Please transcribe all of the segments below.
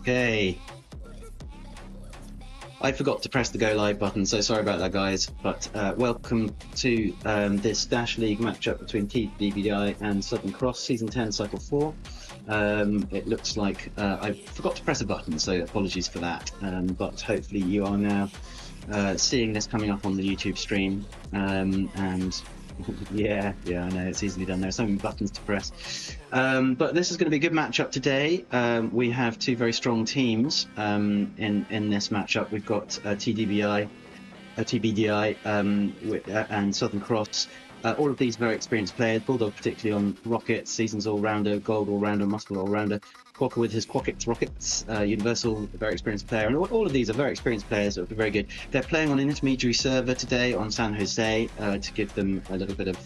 Okay. I forgot to press the go live button, so sorry about that, guys. But welcome to this Dash League matchup between TBDi and Southern Cross, Season 10, Cycle 4. It looks like I forgot to press a button, so apologies for that. But hopefully you are now seeing this coming up on the YouTube stream. And yeah, I know it's easily done. There are so many buttons to press. But this is going to be a good matchup today. We have two very strong teams in this matchup. We've got TBDi, and Southern Cross. All of these very experienced players. Bulldog particularly on Rocket, Seasons all-rounder, Gold all-rounder, Muscle all-rounder. Quokka with his Rockets, Universal, a very experienced player. And all of these are very experienced players that are very good. They're playing on an intermediary server today on San Jose to give them a little bit of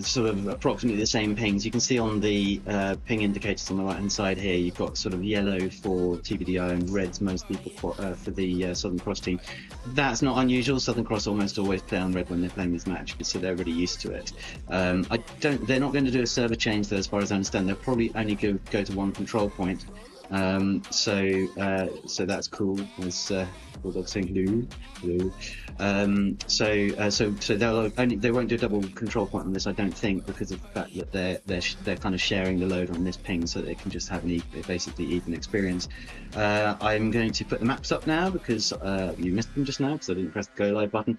sort of approximately the same pings. You can see on the ping indicators on the right hand side here, you've got sort of yellow for TBDi and reds most people for the Southern Cross team. That's not unusual. Southern Cross almost always play on red when they're playing this match, so they're really used to it. They're not going to do a server change though, as far as I understand. They'll probably only go to one control point. So that's cool. As Bulldog saying hello. So they won't do a double control point on this, I don't think, because of the fact that they're kind of sharing the load on this ping, so they can just have basically even experience. I'm going to put the maps up now because you missed them just now because I didn't press the go live button.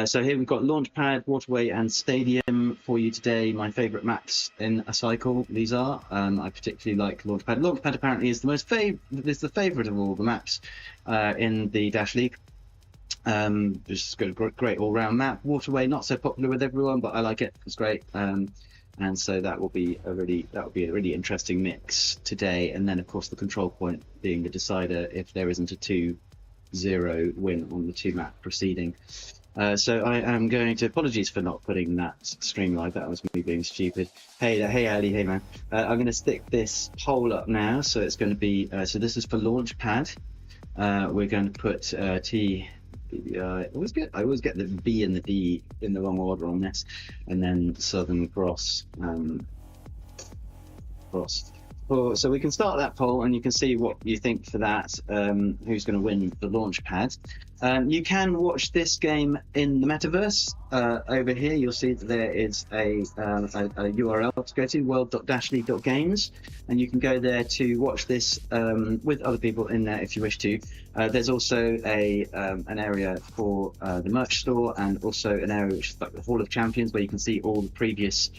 So here we've got Launchpad, Waterway, and Stadium for you today. My favourite maps in a cycle. These are. I particularly like Launchpad. Launchpad apparently is the favourite of all the maps in the Dash League. Just got a great all-round map. Waterway not so popular with everyone, but I like it. It's great. And so that will be a really interesting mix today. And then of course the control point being the decider if there isn't a 2-0 win on the two-map proceeding. So I am going to, apologies for not putting that stream live, that was me being stupid. Hey Ali, hey man. I'm going to stick this poll up now, so it's going to be, so this is for Launchpad. We're going to put TBDi. I always get the B and the D in the wrong order on this, and then Southern Cross. So we can start that poll, and you can see what you think for that. Who's going to win the Launchpad? You can watch this game in the metaverse. Over here, you'll see that there is a URL to go to, world.dashleague.games, and you can go there to watch this with other people in there if you wish to. There's also an area for the merch store, and also an area which is like the Hall of Champions, where you can see all the previous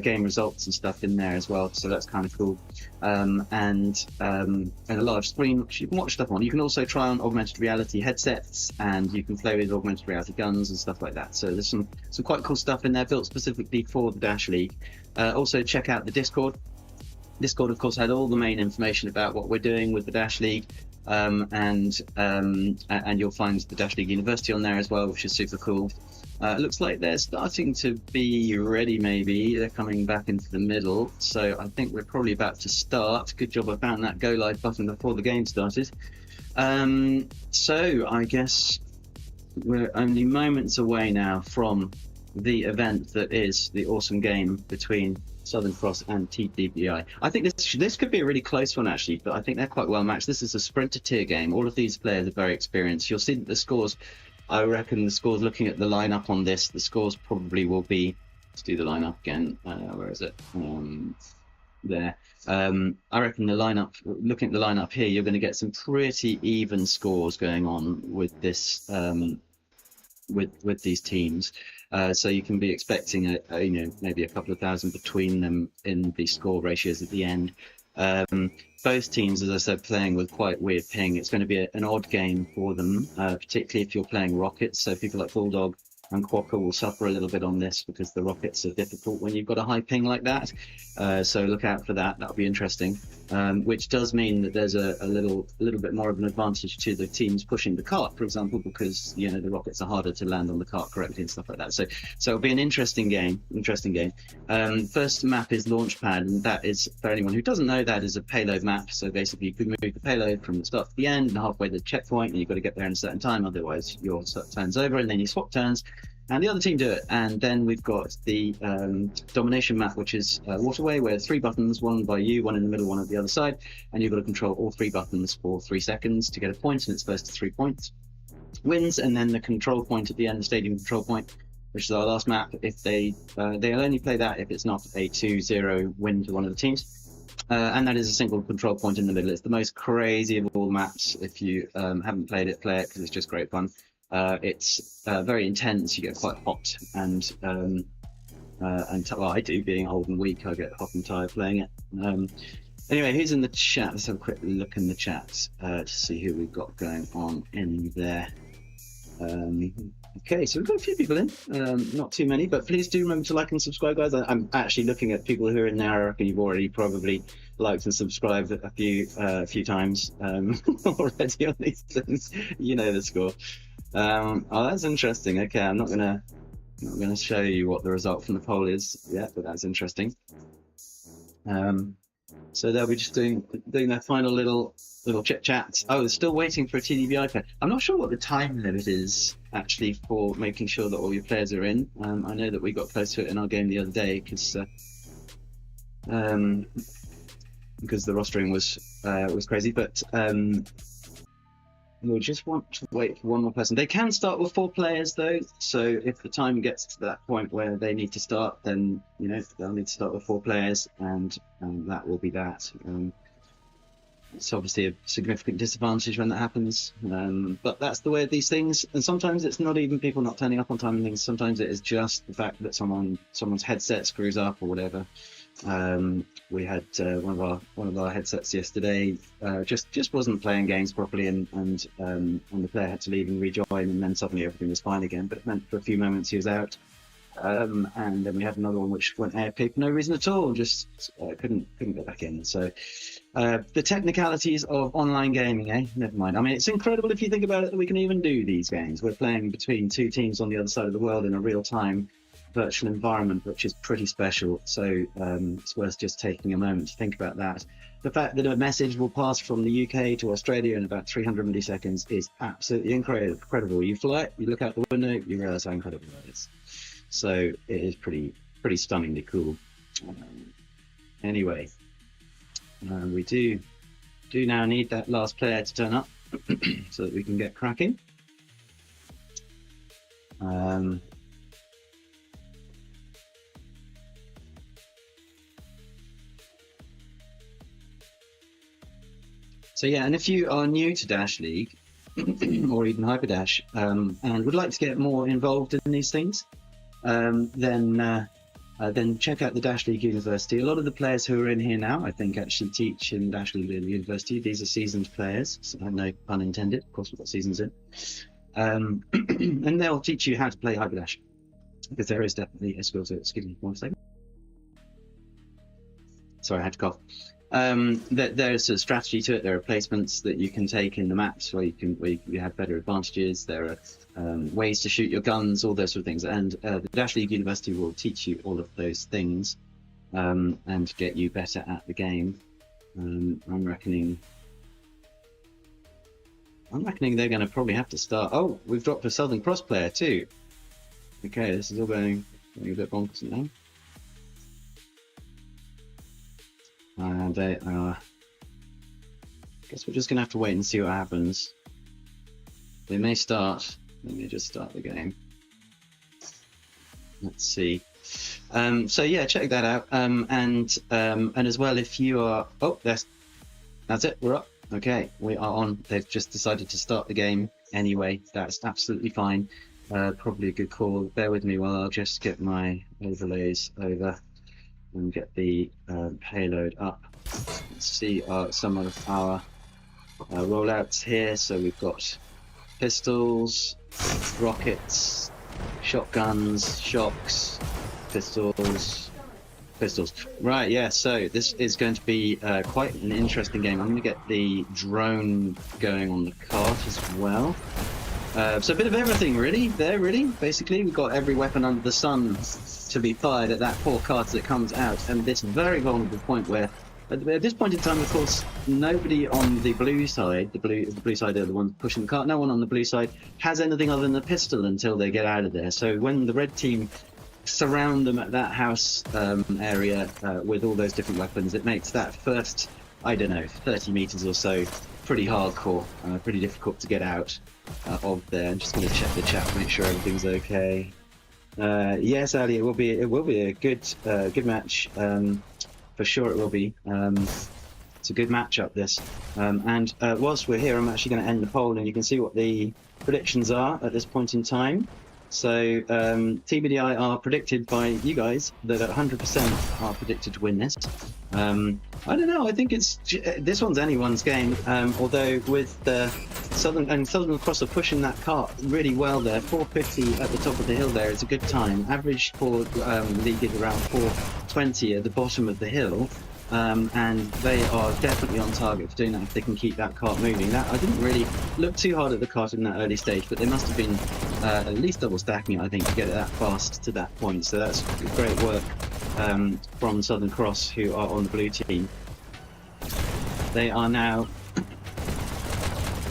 game results and stuff in there as well. So that's kind of cool. And a live stream which you can watch stuff on. You can also try on augmented reality headsets, and you can play with augmented reality guns and stuff like that. So there's some quite cool stuff in there built specifically for the Dash League. Also check out the Discord. Discord of course had all the main information about what we're doing with the Dash League, and you'll find the Dash League University on there as well, which is super cool. It looks like they're starting to be ready, maybe. They're coming back into the middle, so I think we're probably about to start. Good job I found that go live button before the game started. So I guess we're only moments away now from the event that is the awesome game between Southern Cross and TBDi. I think this could be a really close one actually, but I think they're quite well matched. This is a sprinter tier game. All of these players are very experienced. You'll see that the scores, I reckon the scores, looking at the lineup on this, the scores probably will be, let's do the lineup again, where is it? There. I reckon the lineup, looking at the lineup here, you're going to get some pretty even scores going on with this, with these teams. So you can be expecting maybe a couple of thousand between them in the score ratios at the end. Both teams, as I said, playing with quite weird ping. It's going to be an odd game for them, particularly if you're playing Rockets. So people like Bulldog and Quokka will suffer a little bit on this because the Rockets are difficult when you've got a high ping like that. So look out for that. That'll be interesting. Which does mean that there's a little bit more of an advantage to the teams pushing the cart, for example, because the Rockets are harder to land on the cart correctly and stuff like that. So it'll be an interesting game. First map is Launchpad, and that is, for anyone who doesn't know, that is a payload map. So basically you could move the payload from the start to the end and halfway to the checkpoint, and you've got to get there in a certain time, otherwise your turn's over, and then you swap turns. and the other team do it. And then we've got the domination map, which is waterway, where 3 buttons, one by you, one in the middle, one at the other side, and you've got to control all 3 buttons for 3 seconds to get a point, and it's first to 3 points wins. And then the control point at the end, the stadium control point, which is our last map, if they'll only play that if it's not a 2-0 win to one of the teams. And that is a single control point in the middle. It's the most crazy of all maps. If you haven't played it, play it, because it's just great fun. It's very intense. You get quite hot, and well, I do, being old and weak, I get hot and tired playing it. Anyway, who's in the chat? Let's have a quick look in the chat to see who we've got going on in there. Okay, so we've got a few people in, not too many, but please do remember to like and subscribe, guys. I'm actually looking at people who are in there. I reckon you've already probably liked and subscribed a few times already on these things. You know the score. Oh, that's interesting. Okay, I'm not gonna show you what the result from the poll is yet, but that's interesting. So they'll be just doing their final little chit chat. Oh, they're still waiting for a TBDi player. I'm not sure what the time limit is actually for making sure that all your players are in. I know that we got close to it in our game the other day because the rostering was crazy, but we'll just want to wait for one more person. They can start with 4 players though, so if the time gets to that point where they need to start, then they'll need to start with 4 players, and that will be that. It's obviously a significant disadvantage when that happens, but that's the way of these things. And sometimes it's not even people not turning up on time and things. Sometimes it is just the fact that someone's headset screws up or whatever. We had one of our headsets yesterday just wasn't playing games properly, and the player had to leave and rejoin, and then suddenly everything was fine again. But it meant for a few moments he was out. And then we had another one which went AFK for no reason at all, just couldn't get back in. So the technicalities of online gaming, never mind. I mean, it's incredible if you think about it that we can even do these games. We're playing between 2 teams on the other side of the world in a real-time virtual environment, which is pretty special. So it's worth just taking a moment to think about that. The fact that a message will pass from the UK to Australia in about 300 milliseconds is absolutely incredible. You fly it, you look out the window, you realise how incredible that is. So it is pretty stunningly cool. Anyway, we do now need that last player to turn up so that we can get cracking. So yeah, and if you are new to Dash League or even Hyperdash and would like to get more involved in these things, then check out the Dash League University. A lot of the players who are in here now, I think, actually teach in Dash League University. These are seasoned players, so no pun intended. Of course, we've got seasons in. And they'll teach you how to play Hyperdash, because there is definitely a skill to it. Excuse me 1 second. Sorry, I had to cough. There's a strategy to it. There are placements that you can take in the maps where you have better advantages. There are ways to shoot your guns, all those sort of things. And the Dash League University will teach you all of those things and get you better at the game. I'm reckoning they're going to probably have to start. Oh, we've dropped a Southern Cross player too. Okay, this is all going a bit bonkers now. And they are. I guess we're just gonna have to wait and see what happens. They may start. Let me just start the game. Let's see. So yeah, check that out. And as well, if you are. Oh, that's it. We're up. Okay, we are on. They've just decided to start the game anyway. That's absolutely fine. Probably a good call. Bear with me while I'll just get my overlays over and get the payload up. Let's see some of our rollouts here. So we've got pistols, rockets, shotguns, shocks, pistols. Right, yeah, so this is going to be quite an interesting game. I'm going to get the drone going on the cart as well. So a bit of everything really. Basically, we've got every weapon under the sun to be fired at that poor cart as it comes out, and this very vulnerable point where At this point in time, of course, nobody on the blue side, the blue side are the ones pushing the cart, no one on the blue side has anything other than the pistol until they get out of there. So when the red team surround them at that house area with all those different weapons, it makes that first, I don't know, 30 meters or so pretty hardcore, pretty difficult to get out of there. I'm just going to check the chat, make sure everything's okay. Yes, Ali, it will be a good match. For sure, it will be. It's a good matchup, this. And whilst we're here, I'm actually going to end the poll, and you can see what the predictions are at this point in time. So TBDi are predicted by you guys that 100% are predicted to win this. I don't know. I think this one's anyone's game. Although with the Southern Cross are pushing that cart really well there. 450 at the top of the hill there is a good time. Average for league is around 420 at the bottom of the hill. And they are definitely on target for doing that if they can keep that cart moving. I didn't really look too hard at the cart in that early stage, but they must have been at least double stacking it, I think, to get it that fast to that point. So that's great work from Southern Cross, who are on the blue team. They are now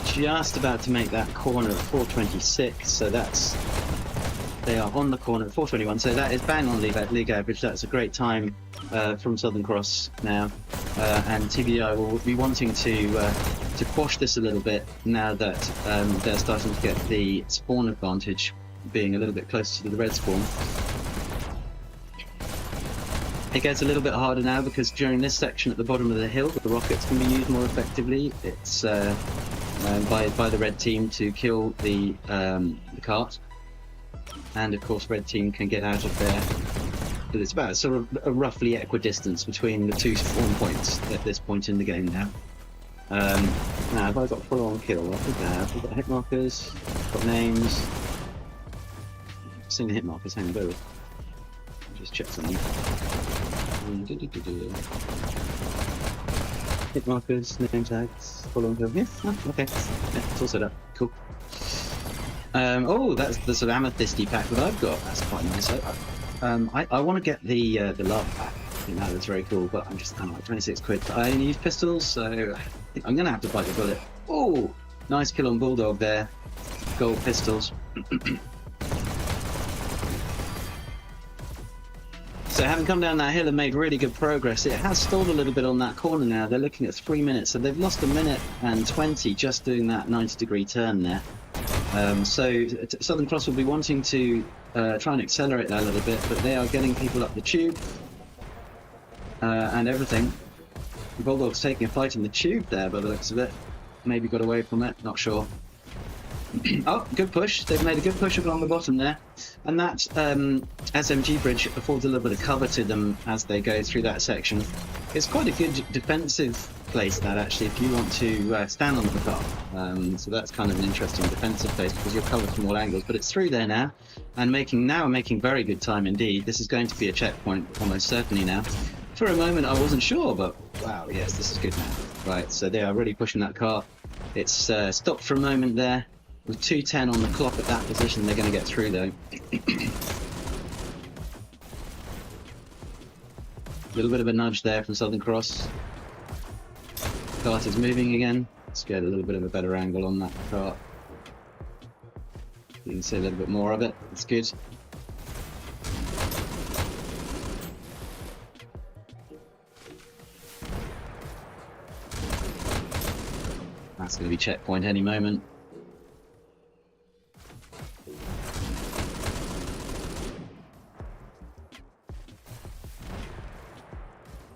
just about to make that corner at 426, so they are on the corner at 421, so that is bang on league average. That's a great time from Southern Cross now, and TBDi will be wanting to quash this a little bit now that they're starting to get the spawn advantage, being a little bit closer to the red spawn. It gets a little bit harder now because during this section at the bottom of the hill, the rockets can be used more effectively. It's by the red team to kill the cart. And of course, red team can get out of there. But it's about sort of a roughly equidistance between the two spawn points at this point in the game now. Now, have I got full-on kill? I think I have. We've got hit markers, got names. I've seen the hit markers, hang on, bear with. Just check something. Hit markers, name tags, full-on kill. Yeah, oh, okay. Yeah, it's all set up. Cool. Oh, that's the sort of amethysty pack that I've got. That's quite nice. I want to get the lava pack. I think that's very cool, but I'm just kind of like 26 quid. I only use pistols, so I think I'm going to have to bite the bullet. Oh, nice kill on Bulldog there. Gold pistols. So having come down that hill and made really good progress, it has stalled a little bit on that corner now. They're looking at 3 minutes, so they've lost 1 minute and 20 just doing that 90-degree turn there. So Southern Cross will be wanting to try and accelerate that a little bit, but they are getting people up the tube and everything. Bulldog's taking a fight in the tube there by the looks of it. Maybe got away from it, not sure. Oh, good push. They've made a good push along the bottom there. And that SMG bridge affords a little bit of cover to them as they go through that section. It's quite a good defensive place, that, actually, if you want to stand on the car. So that's kind of an interesting defensive place because you're covered from all angles. But it's through there now, and making very good time indeed. This is going to be a checkpoint almost certainly now. For a moment I wasn't sure, but wow, yes, this is good now. Right, so they are really pushing that car. It's stopped for a moment there. With 2:10 on the clock at that position, they're going to get through though. A little bit of a nudge there from Southern Cross. Cart is moving again. Let's get a little bit of a better angle on that cart. You can see a little bit more of it. It's good. That's going to be checkpoint any moment.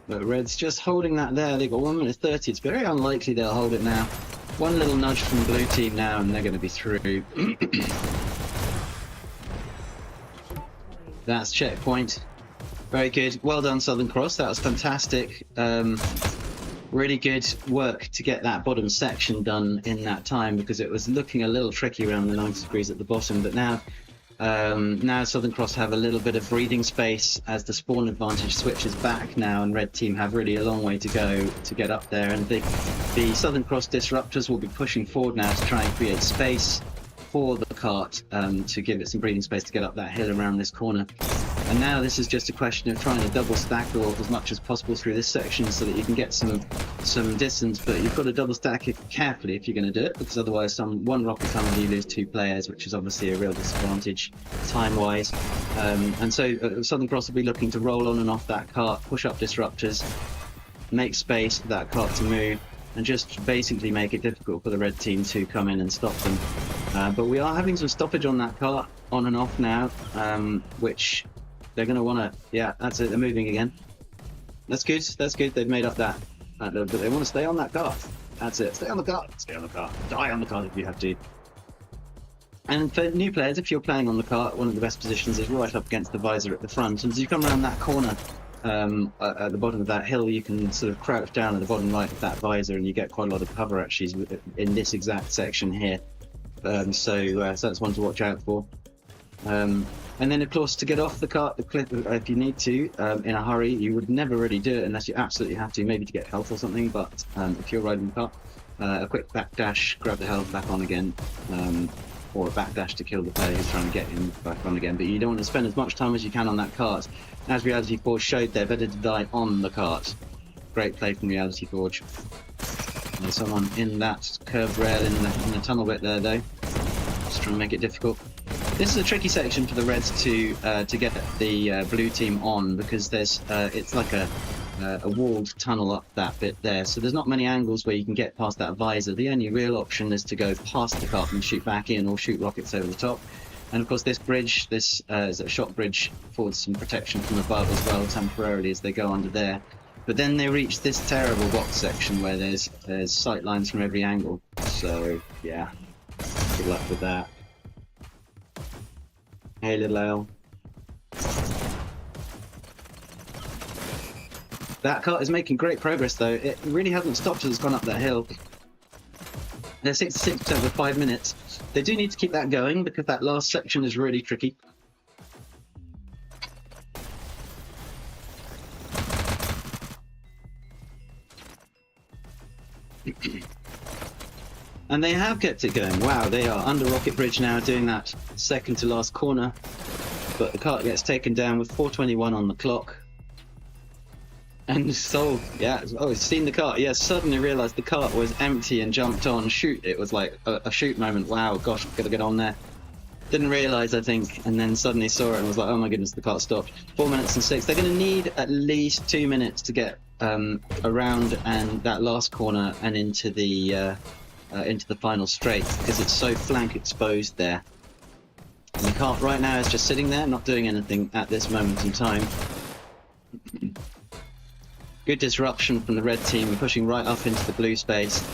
But Red's just holding that there. They've got 1 minute 30. It's very unlikely they'll hold it now. One little nudge from the blue team now, and they're going to be through. That's checkpoint. Very good. Well done, Southern Cross. That was fantastic. Really good work to get that bottom section done in that time, because it was looking a little tricky around the 90 degrees at the bottom. But now Southern Cross have a little bit of breathing space as the spawn advantage switches back now, and red team have really a long way to go to get up there. And the Southern Cross disruptors will be pushing forward now to try and create space for the cart to give it some breathing space to get up that hill around this corner. And now this is just a question of trying to double stack or as much as possible through this section so that you can get some distance, but you've got to double stack it carefully if you're going to do it, because otherwise one rocket tunnel you lose 2 players, which is obviously a real disadvantage time-wise. And so Southern Cross will be looking to roll on and off that cart, push up disruptors, make space for that cart to move, and just basically make it difficult for the red team to come in and stop them. But we are having some stoppage on that cart, on and off now, which they're going to want to... Yeah, that's it, they're moving again. That's good, they've made up that little bit. They want to stay on that cart. That's it, stay on the cart, die on the cart if you have to. And for new players, if you're playing on the cart, one of the best positions is right up against the visor at the front. And as you come around that corner, at the bottom of that hill, you can sort of crouch down at the bottom right of that visor, and you get quite a lot of cover actually in this exact section here. So that's one to watch out for. And then of course, to get off the cart, the cliff, if you need to, in a hurry, you would never really do it unless you absolutely have to, maybe to get health or something. But if you're riding the cart, a quick backdash, grab the health back on again, or a backdash to kill the player who's trying to get him back on again. But you don't want to spend as much time as you can on that cart. As Reality Forge showed there, better to die on the cart. Great play from Reality Forge. There's someone in that curved rail in the tunnel bit there though. Just trying to make it difficult. This is a tricky section for the Reds to get the blue team on, because there's it's like a walled tunnel up that bit there, so there's not many angles where you can get past that visor. The only real option is to go past the cart and shoot back in, or shoot rockets over the top. And of course this bridge, this is a shot bridge, affords some protection from above as well temporarily as they go under there. But then they reach this terrible box section where there's sight lines from every angle. So yeah, good luck with that. Hey little L. That cart is making great progress though. It really hasn't stopped as it's gone up that hill. They're 66% with 5 minutes. They do need to keep that going because that last section is really tricky. And they have kept it going. Wow, they are under Rocket Bridge now, doing that second to last corner. But the cart gets taken down with 4:21 on the clock. And so, yeah, oh, he's seen the cart. Yeah, suddenly realised the cart was empty and jumped on. Shoot, it was like a shoot moment. Wow, gosh, gotta get on there. Didn't realise, I think, and then suddenly saw it and was like, oh my goodness, the cart stopped. 4 minutes and 6. They're going to need at least 2 minutes to get around and that last corner and into the final straight, because it's so flank exposed there. And the cart right now is just sitting there, not doing anything at this moment in time. Good disruption from the red team, pushing right up into the blue space.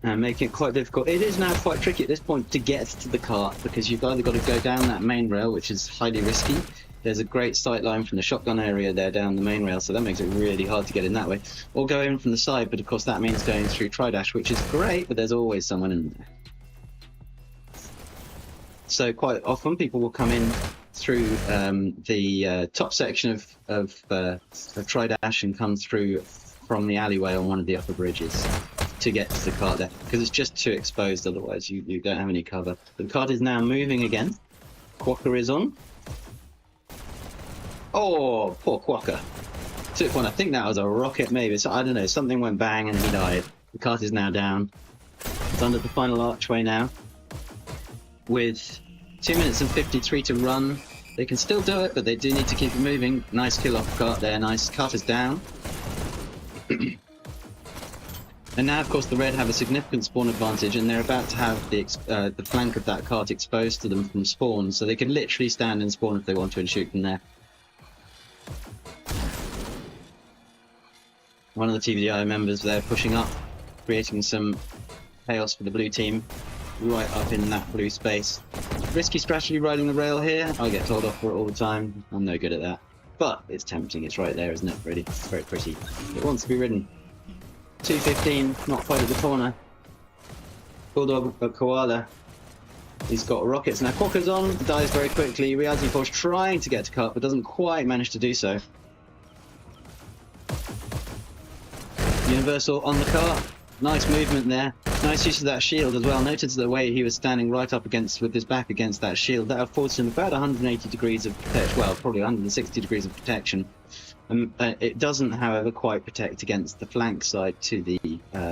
And making it quite difficult. It is now quite tricky at this point to get to the cart, because you've either got to go down that main rail, which is highly risky. There's a great sight line from the shotgun area there down the main rail, so that makes it really hard to get in that way. Or go in from the side, but of course that means going through TBDi, which is great, but there's always someone in there. So quite often people will come in through the top section of TBDi and come through from the alleyway on one of the upper bridges to get to the cart there, because it's just too exposed, otherwise you don't have any cover. The cart is now moving again. Quokka is on. Oh, poor Quokka. Took one, I think that was a rocket maybe, so I don't know, something went bang and he died. The cart is now down. It's under the final archway now. With 2 minutes and 53 to run. They can still do it, but they do need to keep it moving. Nice kill off the cart there, nice. Cart is down. And now, of course, the red have a significant spawn advantage, and they're about to have the flank of that cart exposed to them from spawn, so they can literally stand and spawn if they want to and shoot from there. One of the TBDi members there pushing up, creating some chaos for the blue team, right up in that blue space. Risky strategy riding the rail here. I get told off for it all the time. I'm no good at that. But it's tempting, it's right there, isn't it? Really, it's very pretty. It wants to be ridden. 2:15, not quite at the corner. Bulldog Koala. He's got rockets. Now Quokka's on, dies very quickly. Reality Forge trying to get to cart, but doesn't quite manage to do so. Universal on the cart. Nice movement there. Nice use of that shield as well. Notice the way he was standing right up against, with his back against that shield. That affords him about 180 degrees of protection. Well, probably 160 degrees of protection. It doesn't, however, quite protect against the flank side to the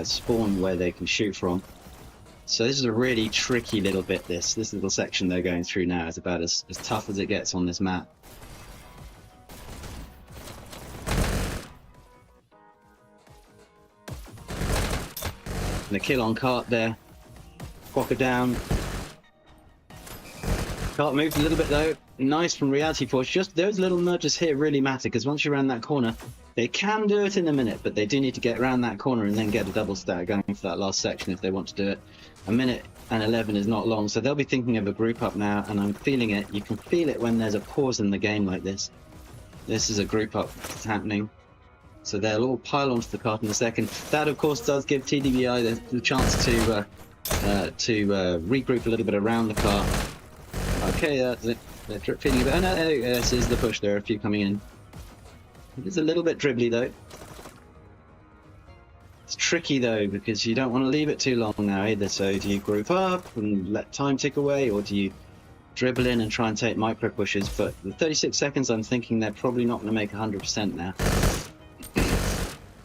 spawn where they can shoot from. So this is a really tricky little bit. This little section they're going through now is about as tough as it gets on this map. And the kill on Cart there. Quokka down. Cart moved a little bit though. Nice from Reality Force. Just those little nudges here really matter, because once you're around that corner, they can do it in a minute, but they do need to get around that corner and then get a double stack going for that last section if they want to do it. A minute and 11 is not long, so they'll be thinking of a group up now, and I'm feeling it. You can feel it when there's a pause in the game like this. This is a group up that's happening. So they'll all pile onto the cart in a second. That, of course, does give TBDi the chance to regroup a little bit around the cart. Okay, they're feeling a bit. Oh, no, this is the push. There are a few coming in. It is a little bit dribbly, though. It's tricky, though, because you don't want to leave it too long now either. So do you group up and let time tick away, or do you dribble in and try and take micro pushes? But the 36 seconds, I'm thinking they're probably not going to make 100% now.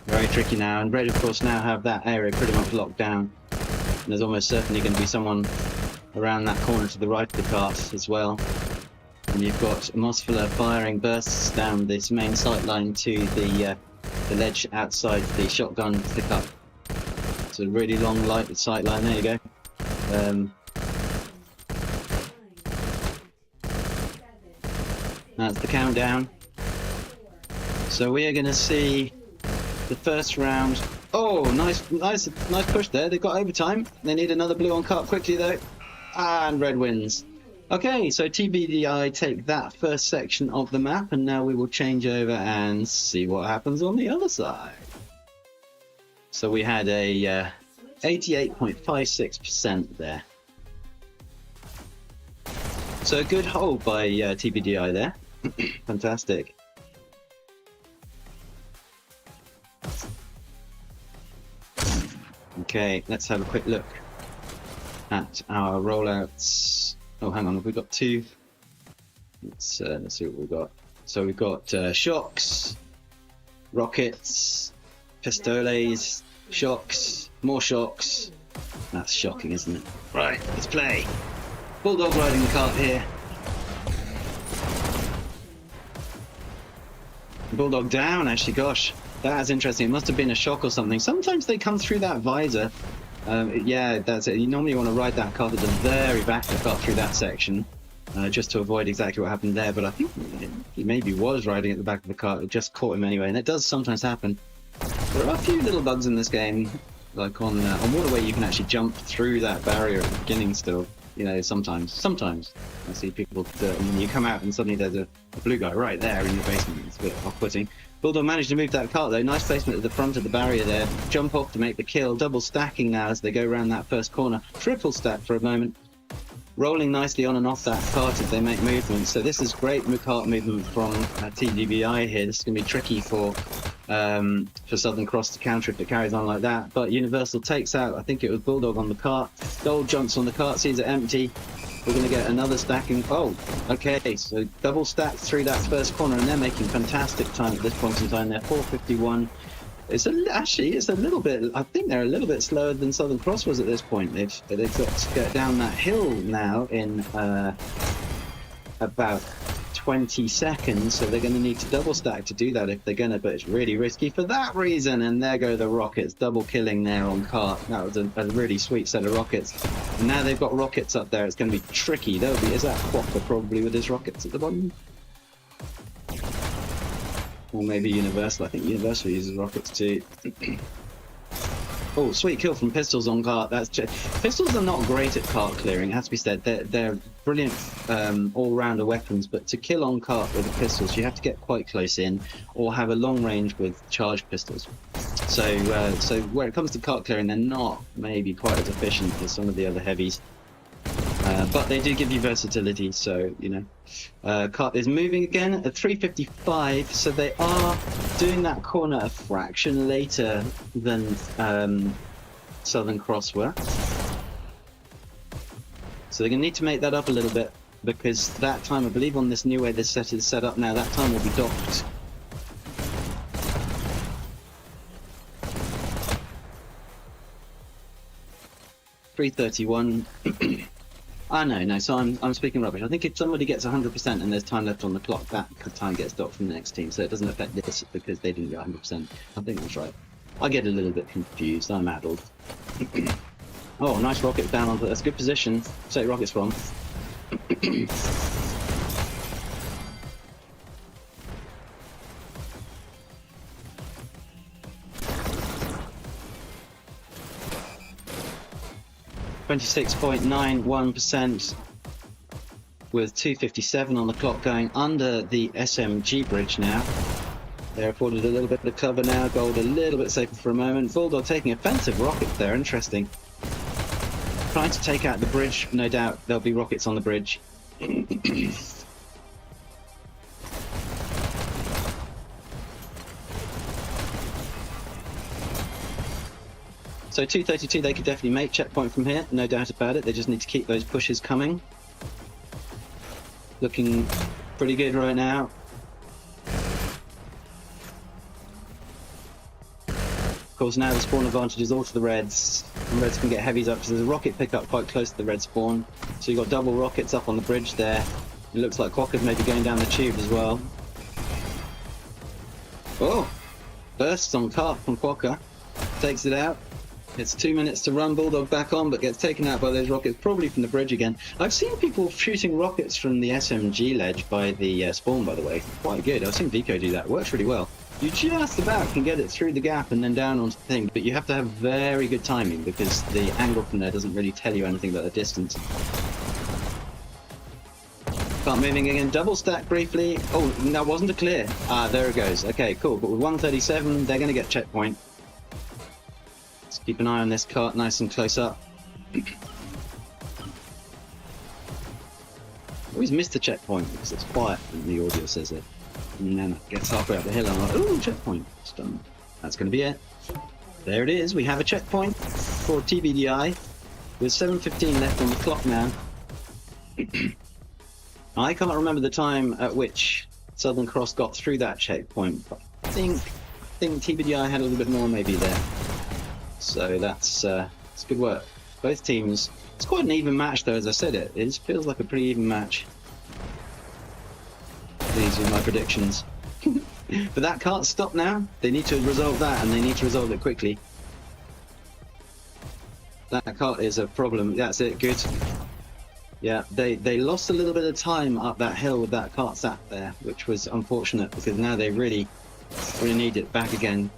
Very tricky now, and Red, of course, now have that area pretty much locked down. And there's almost certainly going to be someone around that corner to the right of the cart as well. And you've got Mosfila firing bursts down this main sight line to the ledge outside the shotgun pickup. It's a really long light sight line. There you go. That's the countdown. So we are going to see the first round. Oh, nice push there. They've got overtime. They need another blue on cart quickly though, and Red wins. Okay, so TBDi take that first section of the map, and now we will change over and see what happens on the other side. So we had a 88.56% there. So a good hold by TBDi there. Fantastic. Okay, let's have a quick look at our rollouts. Oh, hang on, have we got two? Let's see what we've got. So we've got shocks, rockets, pistoles, shocks, more shocks. That's shocking, isn't it? Right, let's play. Bulldog riding the cart here. Bulldog down, actually, gosh. That's interesting. It must have been a shock or something. Sometimes they come through that visor. Yeah, that's it. You normally want to ride that cart at the very back of the cart through that section, just to avoid exactly what happened there. But I think he maybe was riding at the back of the cart. It just caught him anyway, and it does sometimes happen. There are a few little bugs in this game, like on Waterway, you can actually jump through that barrier at the beginning still. You know, sometimes I see people do it, and then you come out and suddenly there's a blue guy right there in your basement. It's a bit off-putting. Bulldog managed to move that cart though. Nice placement at the front of the barrier there. Jump off to make the kill. Double stacking now as they go around that first corner. Triple stack for a moment. Rolling nicely on and off that cart as they make movements. So this is great cart movement from TBDi here. This is going to be tricky for Southern Cross to counter if it carries on like that. But Universal takes out, I think it was Bulldog on the cart. Gold jumps on the cart, sees it empty. We're going to get another stacking. Oh, okay, so double stacked through that first corner, and they're making fantastic time at this point in time. They're 4:51. Actually, it's a little bit. I think they're a little bit slower than Southern Cross was at this point. They've got to get down that hill now in about 20 seconds, so they're going to need to double stack to do that if they're going to. But it's really risky for that reason. And there go the rockets, double killing there on cart. That was a really sweet set of rockets. And now they've got rockets up there. It's going to be tricky. Is that Quokka probably with his rockets at the bottom? Or maybe Universal. I think Universal uses rockets too. Oh, sweet kill from pistols on cart. Pistols are not great at cart clearing, it has to be said. They're brilliant all-rounder weapons, but to kill on cart with the pistols, you have to get quite close in, or have a long range with charged pistols. So where it comes to cart clearing, they're not maybe quite as efficient as some of the other heavies. But they do give you versatility, so, you know. Cart is moving again at 3:55, so they are doing that corner a fraction later than Southern Cross were. So they're going to need to make that up a little bit, because that time, I believe on this new way this set is set up now, that time will be docked. .331. No, so I'm speaking rubbish. I think if somebody gets 100% and there's time left on the clock, that time gets docked from the next team, so it doesn't affect this because they didn't get 100%. I think that's right. I get a little bit confused, I'm addled. Oh, nice rocket down onto that's a good position to take rockets from. 26.91% with 2:57 on the clock, going under the SMG bridge now. They're afforded a little bit of cover now. Gold a little bit safer for a moment. Bulldog taking offensive rockets there. Interesting. Trying to take out the bridge. No doubt there'll be rockets on the bridge. So 232, they could definitely make checkpoint from here, no doubt about it. They just need to keep those pushes coming. Looking pretty good right now. Of course, now the spawn advantage is all to the Reds. And Reds can get heavies up because there's a rocket pickup quite close to the Red spawn. So you've got double rockets up on the bridge there. It looks like Quokka's maybe going down the tube as well. Oh! Bursts on cart from Quokka. Takes it out. It's 2 minutes to run. Bulldog back on, but gets taken out by those rockets, probably from the bridge again. I've seen people shooting rockets from the SMG ledge by the spawn, by the way. Quite good. I've seen Vico do that. It works really well. You just about can get it through the gap and then down onto the thing, but you have to have very good timing because the angle from there doesn't really tell you anything about the distance. Cart moving again. Double stack briefly. Oh, that wasn't a clear. Ah, there it goes. Okay, cool. But with 137, they're going to get checkpoint. Keep an eye on this cart, nice and close up. Always missed the checkpoint because it's quiet when the audio says it. And then it gets halfway up the hill and I'm like, ooh, checkpoint. It's done. That's going to be it. There it is. We have a checkpoint for TBDi with 7:15 left on the clock now. I can't remember the time at which Southern Cross got through that checkpoint, but I think TBDi had a little bit more maybe there. So it's good work. Both teams. It's quite an even match, though. As I said, it feels like a pretty even match. These are my predictions. But that can't stop now. They need to resolve that, and they need to resolve it quickly. That cart is a problem. That's it. Good. Yeah, they lost a little bit of time up that hill with that cart sat there, which was unfortunate because now they really need it back again.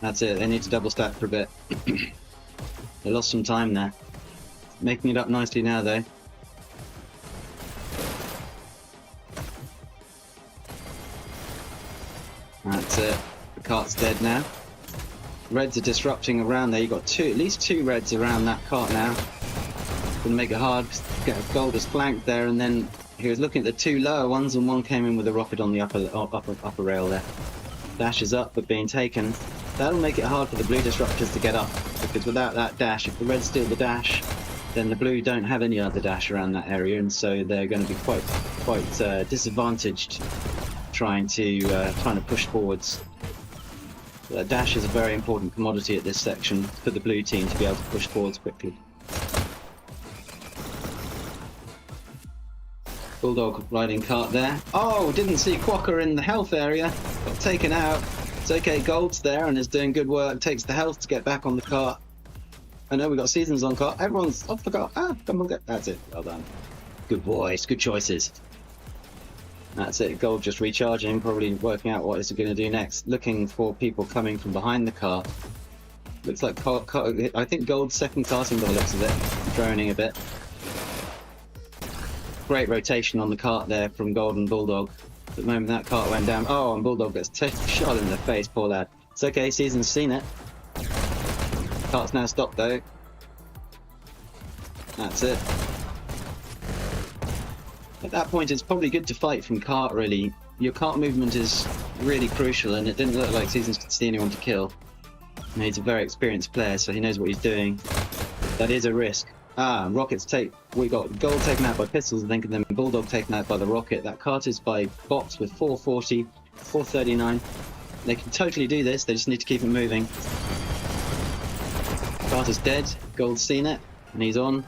That's it, they need to double stack for a bit. They lost some time there. Making it up nicely now though. That's it. The cart's dead now. Reds are disrupting around there. You've got at least two Reds around that cart now. Gonna make it hard. Get Gold as flanked there, and then he was looking at the two lower ones, and one came in with a rocket on the upper rail there. Dash is up, but being taken. That'll make it hard for the blue disruptors to get up, because without that dash, if the Reds steal the dash, then the blue don't have any other dash around that area, and so they're going to be quite disadvantaged trying to push forwards. That dash is a very important commodity at this section for the blue team to be able to push forwards quickly. Bulldog riding cart there. Oh, didn't see Quokka in the health area. Got taken out. It's okay, Gold's there and is doing good work. Takes the health to get back on the cart. I know we got Seasons on cart. Everyone's off the cart. Ah, come on, that's it. Well done. Good boys, good choices. That's it. Gold just recharging, probably working out what it's going to do next. Looking for people coming from behind the cart. Looks like I think Gold's second carting by the looks of it. Droning a bit. Great rotation on the cart there from Gold and Bulldog. At the moment that cart went down. Oh, and Bulldog gets shot in the face, poor lad. It's okay, Season's seen it. Cart's now stopped though. That's it. At that point it's probably good to fight from cart really. Your cart movement is really crucial and it didn't look like Seasons could see anyone to kill. And he's a very experienced player, so he knows what he's doing. That is a risk. Rockets take... We got gold taken out by pistols, and then Bulldog taken out by the rocket. That cart is by bots with 440, 439. They can totally do this, they just need to keep it moving. Carter's dead, Gold's seen it, and he's on.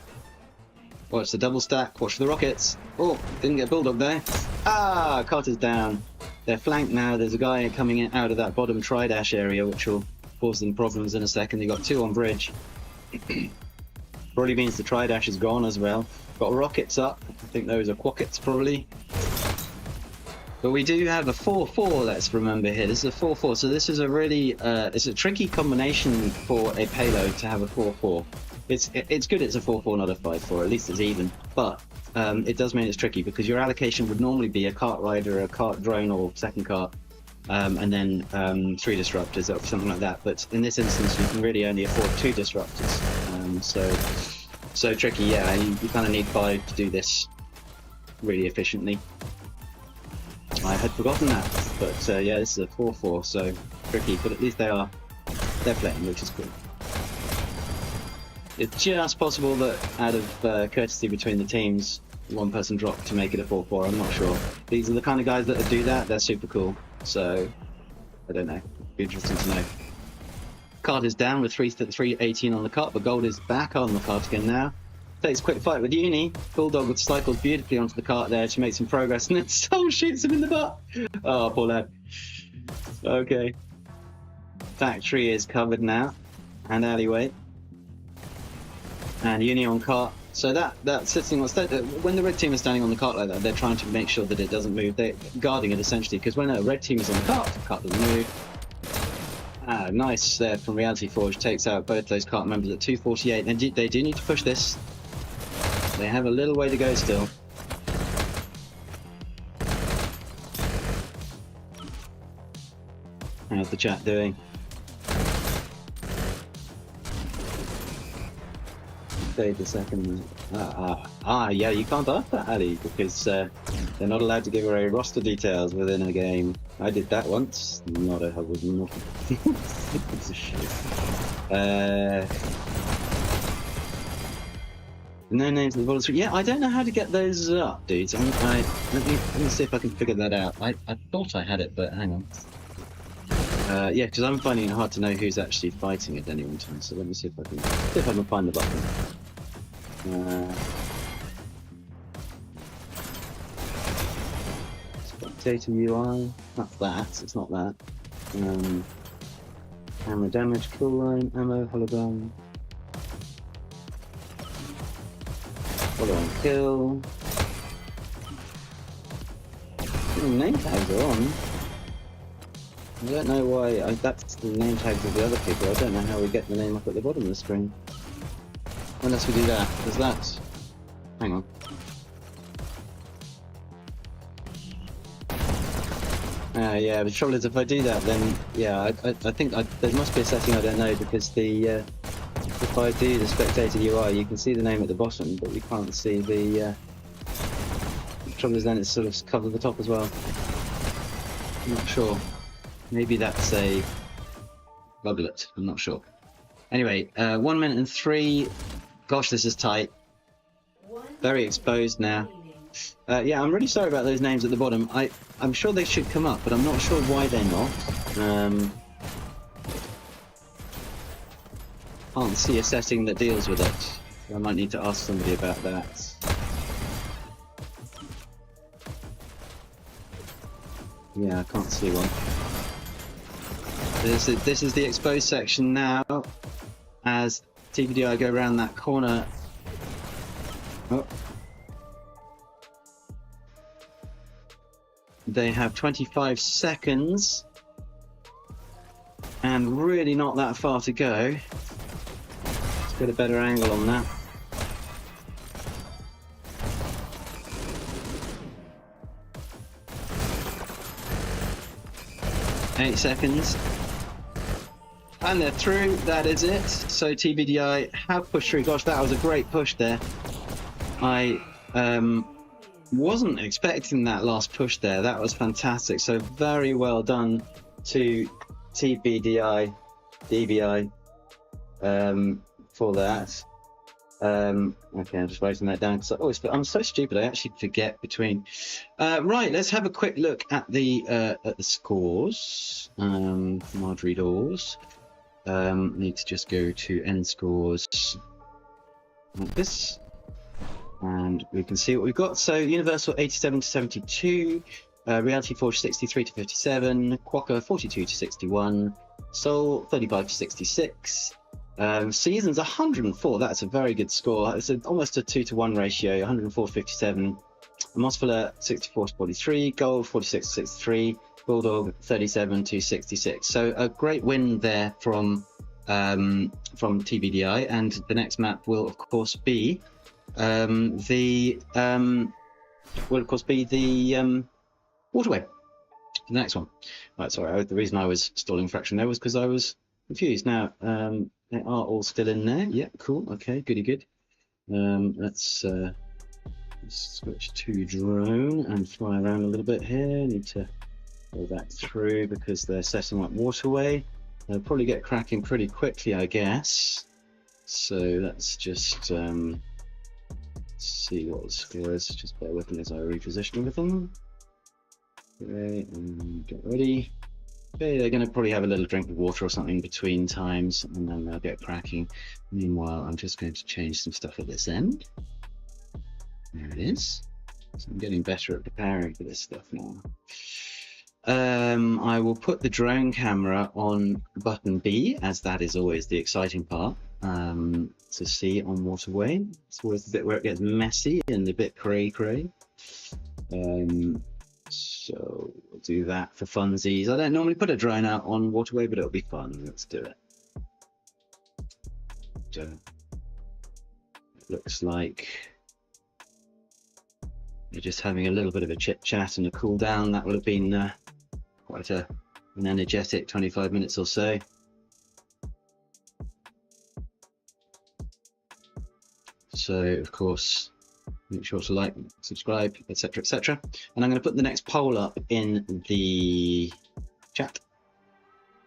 Watch the double stack, watch for the rockets. Oh, didn't get Bulldog there. Carter's down. They're flanked now, there's a guy coming in out of that bottom tri-dash area, which will cause them problems in a second. They got 2 on bridge. Probably means the tri-dash is gone as well. Got rockets up, I think those are quackets probably. But we do have a 4-4, let's remember here. This is a 4-4, so this is a really, it's a tricky combination for a payload to have a 4-4. It's good it's a 4-4, not a 5-4, at least it's even. But it does mean it's tricky, because your allocation would normally be a cart rider, a cart drone, or second cart, and then 3 disruptors, or something like that. But in this instance, you can really only afford 2 disruptors. So tricky, yeah, you kind of need 5 to do this really efficiently. I had forgotten that, but yeah, this is a 4-4, so tricky, but at least they're playing, which is cool. It's just possible that out of courtesy between the teams, one person dropped to make it a 4-4, I'm not sure. These are the kind of guys that do that, they're super cool, so I don't know, it'd be interesting to know. Card is down with 318 on the cart, but Gold is back on the cart again now. Takes a quick fight with Uni. Bulldog cycles beautifully onto the cart there to make some progress, and then Soul shoots him in the butt. Oh, poor lad. Okay. Factory is covered now, and alleyway. And Uni on cart. So that sitting on when the red team is standing on the cart like that, they're trying to make sure that it doesn't move. They're guarding it essentially, because when a red team is on the cart doesn't move. Nice there from Reality Forge, takes out both those cart members at 248, and they do need to push this. They have a little way to go still. How's the chat doing? Stay the second. Yeah, you can't ask that, Ali, because they're not allowed to give away roster details within a game. I did that once. I was not. It's a shit. No names of the volunteers. Yeah, I don't know how to get those up, dudes. Let me see if I can figure that out. I thought I had it, but hang on. Yeah, because I'm finding it hard to know who's actually fighting at any one time. So let me see if I can find the button. Spectator UI. That's that. It's not that. Camera damage, kill line, ammo, hologram. Follow and kill. Name tags are on. I don't know why. That's the name tags of the other people. I don't know how we get the name up at the bottom of the screen. Unless we do that. There's that. Hang on. Yeah, the trouble is if I do that, then yeah, I think there must be a setting I don't know, because the if I do the spectator UI, you can see the name at the bottom, but you can't see the trouble is then it's sort of covered the top as well. I'm not sure. Maybe that's a buglet. I'm not sure. Anyway, 1 minute and 3. Gosh, this is tight. Very exposed now. Yeah, I'm really sorry about those names at the bottom. I'm sure they should come up, but I'm not sure why they're not. Can't see a setting that deals with it. I might need to ask somebody about that. Yeah, I can't see one. This is the exposed section now, as TBDi go around that corner. Oh. They have 25 seconds, and really not that far to go. Let's get a better angle on that. Eight seconds. And they're through, that is it. So TBDi have pushed through. Gosh, that was a great push there. I wasn't expecting that last push there. That was fantastic. So very well done to TBDi. DBI for that. Okay, I'm just writing that down because I'm so stupid. I actually forget between. Right, let's have a quick look at the scores. Marjorie Dawes. Need to just go to end scores like this, and we can see what we've got. So Universal 87 to 72, Reality Forge 63 to 57, Quokka 42 to 61, Soul 35 to 66. Seasons 104, that's a very good score. It's almost a 2-to-1 ratio, 104 to 57. Mosfella 64 to 43, Gold 46 to 63, Bulldog 37 to 66. So a great win there from TBDi, and the next map will of course be the waterway. The next one. Right, sorry, the reason I was stalling fraction there was because I was confused. Now they are all still in there. Yeah, cool. Okay, goody good. Let's switch to drone and fly around a little bit here. Need to go back through because they're setting up waterway. They'll probably get cracking pretty quickly, I guess. So let's just see what the score is. Just bear with me as I reposition everything. Okay, and get ready. Okay, they're going to probably have a little drink of water or something between times, and then they'll get cracking. Meanwhile, I'm just going to change some stuff at this end. There it is. So I'm getting better at preparing for this stuff now. I will put the drone camera on button B, as that is always the exciting part to see on waterway. It's always the bit where it gets messy and a bit cray-cray. So we'll do that for funsies. I don't normally put a drone out on waterway, but it'll be fun. Let's do it. So it looks like you're just having a little bit of a chit chat and a cool down. That will have been quite an energetic 25 minutes or so. So of course, make sure to like, subscribe, etc., etc. And I'm going to put the next poll up in the chat.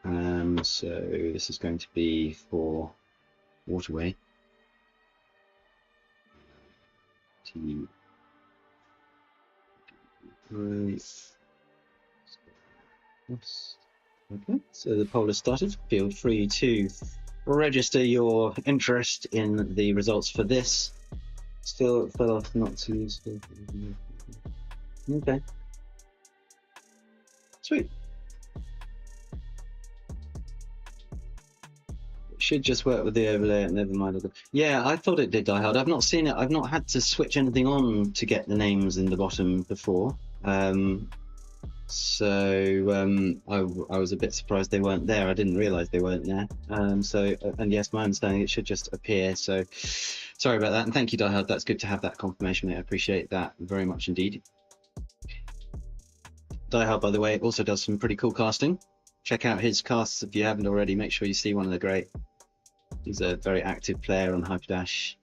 So this is going to be for waterway. Right. Okay, so the poll has started. Feel free to register your interest in the results for this. Still fell off not to use. Okay. Sweet. It should just work with the overlay and never mind. Yeah, I thought it did Die Hard. I've not seen it. I've not had to switch anything on to get the names in the bottom before. I was a bit surprised they weren't there. I didn't realize they weren't there. And yes, my understanding it should just appear. So sorry about that, and thank you, Die Hard. That's good to have that confirmation, mate. I appreciate that very much indeed. Die Hard, by the way, also does some pretty cool casting. Check out his casts if you haven't already. Make sure you see one of the great. He's a very active player on Hyperdash,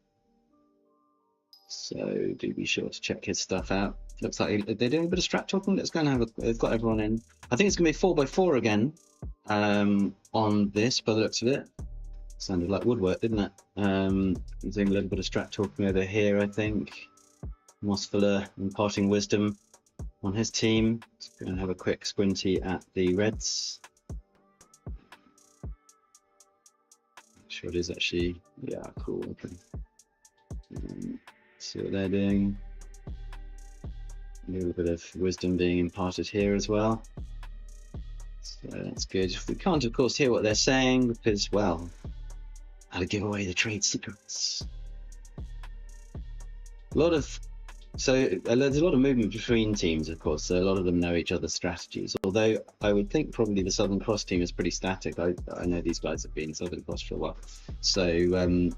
so do be sure to check his stuff out. Looks like they're doing a bit of strat talking. Let's go and have they've got everyone in. I think it's going to be 4x4 again on this, by the looks of it. Sounded like woodwork, didn't it? Doing a little bit of strat talking over here, I think. Mosfella imparting wisdom on his team. Let's go and have a quick squinty at the Reds. Sure it is actually, yeah, cool. Okay. See what they're doing. A little bit of wisdom being imparted here as well. So that's good. We can't, of course, hear what they're saying because, well, how to give away the trade secrets. There's a lot of movement between teams, of course, so a lot of them know each other's strategies. Although I would think probably the Southern Cross team is pretty static. I know these guys have been Southern Cross for a while. So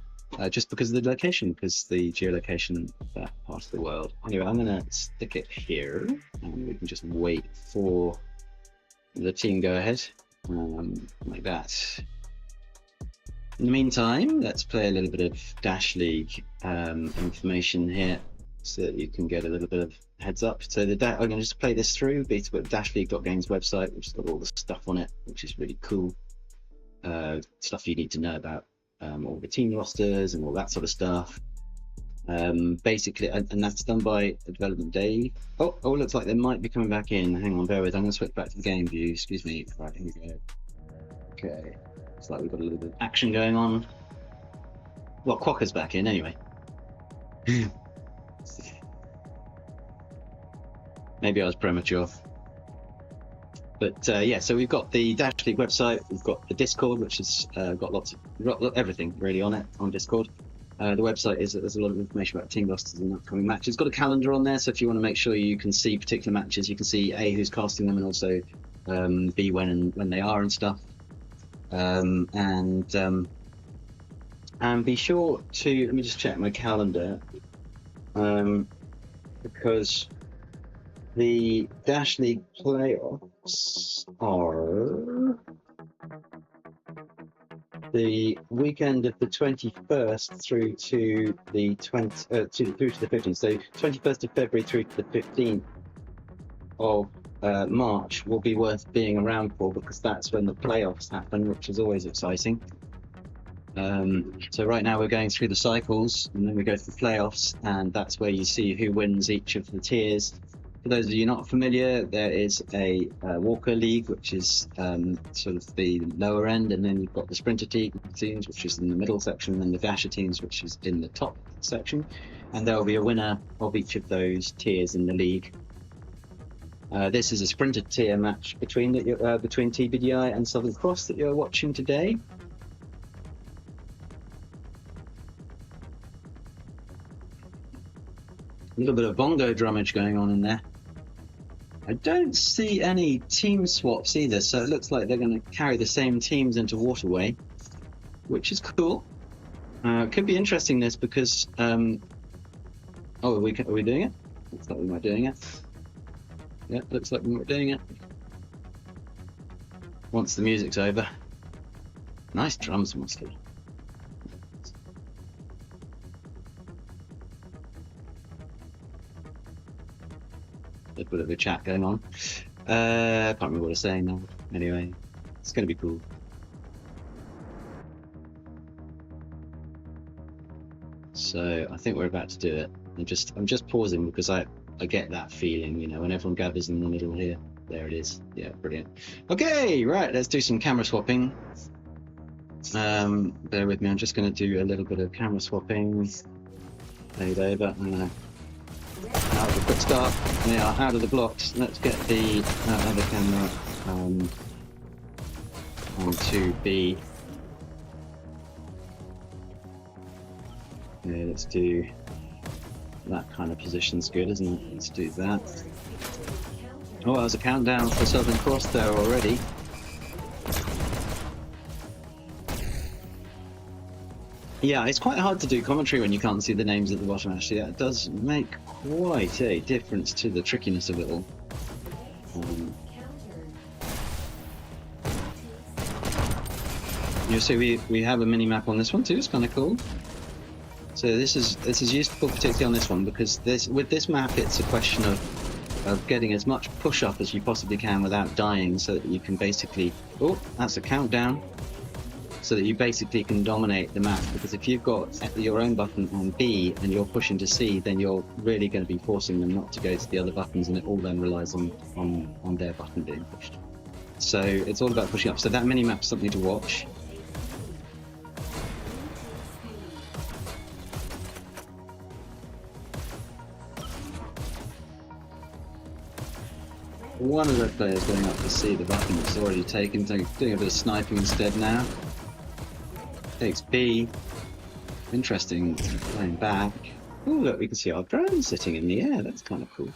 just because of the location, because the geolocation of that part of the world. Anyway, I'm going to stick it here, and we can just wait for the team go ahead, like that. In the meantime, let's play a little bit of Dash League information here, so that you can get a little bit of heads up. So I'm going to just play this through. It's with dashleague.games website, which has got all the stuff on it, which is really cool. stuff you need to know about all the team rosters and all that sort of stuff. Basically, and that's done by a development Dave. Oh, looks like they might be coming back in. Hang on, bear with. I'm going to switch back to the game view. Excuse me. Right, here we go. Okay, looks like we've got a little bit of action going on. Well, Quokka's back in anyway. Maybe I was premature. But yeah, so we've got the Dash League website, we've got the Discord, which has got lots of everything really on it on Discord. The website there's a lot of information about team rosters and upcoming matches. It's got a calendar on there, so if you want to make sure you can see particular matches, you can see A, who's casting them, and also B, when they are and stuff. And be sure to, let me just check my calendar, because the Dash League playoffs are the weekend of the 21st through to the 15th. So 21st of February through to the 15th of March will be worth being around for, because that's when the playoffs happen, which is always exciting. So right now we're going through the cycles, and then we go to the playoffs, and that's where you see who wins each of the tiers. For those of you not familiar, there is a Walker League, which is sort of the lower end, and then you've got the Sprinter teams, which is in the middle section, and then the Dasher teams, which is in the top section. And there will be a winner of each of those tiers in the league. This is a Sprinter tier match between TBDi and Southern Cross that you're watching today. A little bit of bongo drummage going on in there. I don't see any team swaps either, so it looks like they're going to carry the same teams into Waterway, which is cool. Could be interesting this because are we doing it? Looks like we might be doing it. Yeah, looks like we might be doing it. Once the music's over. Nice drums, mostly. A bit of a chat going on. Can't remember what I was saying now. Anyway, it's going to be cool. So I think we're about to do it. I'm just pausing because I get that feeling, you know, when everyone gathers in the middle here. There it is. Yeah, brilliant. Okay, right, let's do some camera swapping. Bear with me, I'm just going to do a little bit of camera swapping. Fade over. Out of the quick start. Yeah, out of the blocks. Let's get the other camera onto B. Yeah, let's do that kind of position's good, isn't it? Let's do that. Oh, there's a countdown for Southern Cross there already. Yeah, it's quite hard to do commentary when you can't see the names at the bottom, actually. That does make quite a difference to the trickiness of it all. You'll see we have a mini-map on this one too, it's kind of cool. So this is useful particularly on this one, because with this map it's a question of getting as much push-up as you possibly can without dying, so that you can basically... Oh, that's a countdown. So that you basically can dominate the map, because if you've got your own button on B and you're pushing to C, then you're really going to be forcing them not to go to the other buttons, and it all then relies on their button being pushed. So it's all about pushing up. So that mini-map's something to watch. One of the players going up to C, the button is already taken, so doing a bit of sniping instead now. Takes B. Interesting, playing back. Oh, look, we can see our drone sitting in the air. That's kind of cool.